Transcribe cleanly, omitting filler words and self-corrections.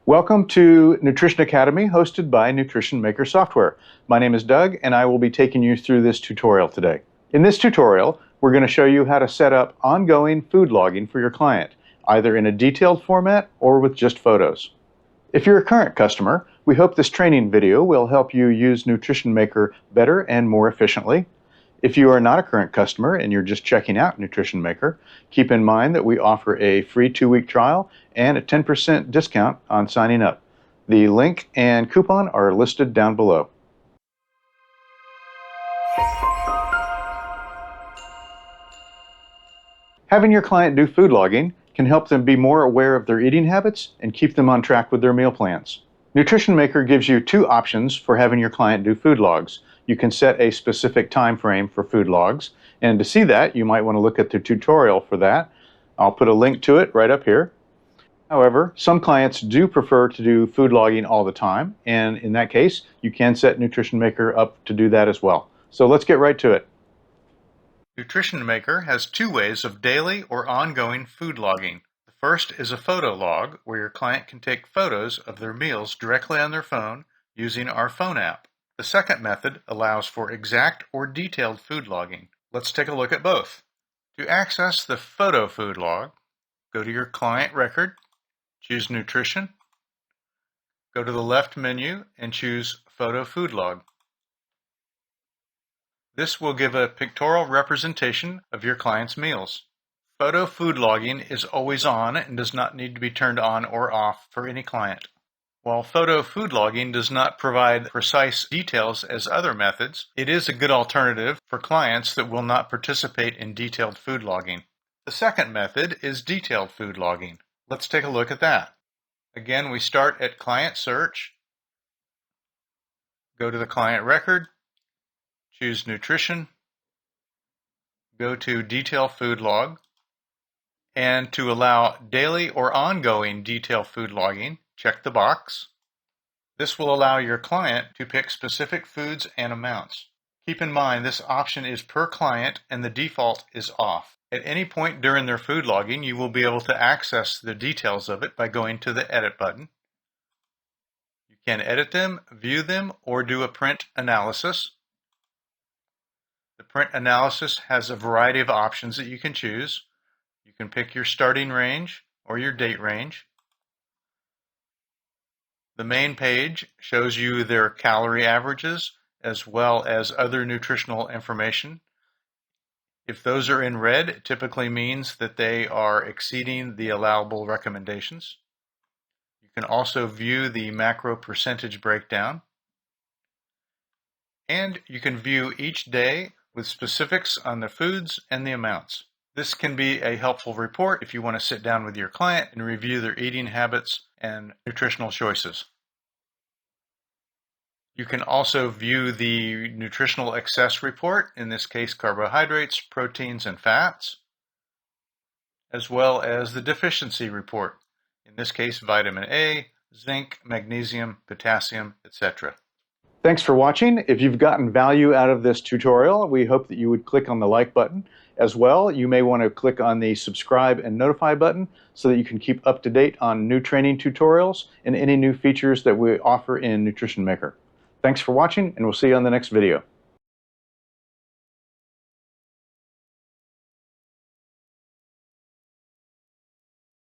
Welcome to Nutrition Academy, hosted by Nutrition Maker Software. My name is Doug, and I will be taking you through this tutorial today. In this tutorial, we're going to show you how to set up ongoing food logging for your client, either in a detailed format or with just photos. If you're a current customer, we hope this training video will help you use Nutrition Maker better and more efficiently. If you are not a current customer and you're just checking out Nutrition Maker, keep in mind that we offer a free 2-week trial and a 10% discount on signing up. The link and coupon are listed down below. Having your client do food logging can help them be more aware of their eating habits and keep them on track with their meal plans. Nutrition Maker gives you 2 options for having your client do food logs. You can set a specific time frame for food logs, and to see that, you might want to look at the tutorial for that. I'll put a link to it right up here. However, some clients do prefer to do food logging all the time, and in that case, you can set Nutrition Maker up to do that as well. So let's get right to it. Nutrition Maker has 2 ways of daily or ongoing food logging. The first is a photo log, where your client can take photos of their meals directly on their phone using our phone app. The second method allows for exact or detailed food logging. Let's take a look at both. To access the photo food log, go to your client record, choose Nutrition, go to the left menu and choose Photo Food Log. This will give a pictorial representation of your client's meals. Photo food logging is always on and does not need to be turned on or off for any client. While photo food logging does not provide precise details as other methods, it is a good alternative for clients that will not participate in detailed food logging. The second method is detailed food logging. Let's take a look at that. Again, we start at Client Search, go to the client record, choose Nutrition, go to Detail Food Log, and to allow daily or ongoing detailed food logging, check the box. This will allow your client to pick specific foods and amounts. Keep in mind this option is per client and the default is off. At any point during their food logging, you will be able to access the details of it by going to the Edit button. You can edit them, view them, or do a print analysis. The print analysis has a variety of options that you can choose. You can pick your starting range or your date range. The main page shows you their calorie averages as well as other nutritional information. If those are in red, it typically means that they are exceeding the allowable recommendations. You can also view the macro percentage breakdown. And you can view each day with specifics on the foods and the amounts. This can be a helpful report if you want to sit down with your client and review their eating habits and nutritional choices. You can also view the nutritional excess report, in this case carbohydrates, proteins, and fats, as well as the deficiency report, in this case vitamin A, zinc, magnesium, potassium, etc. Thanks for watching. If you've gotten value out of this tutorial, we hope that you would click on the like button. As well, you may want to click on the subscribe and notify button so that you can keep up to date on new training tutorials and any new features that we offer in Nutrition Maker. Thanks for watching, and we'll see you on the next video.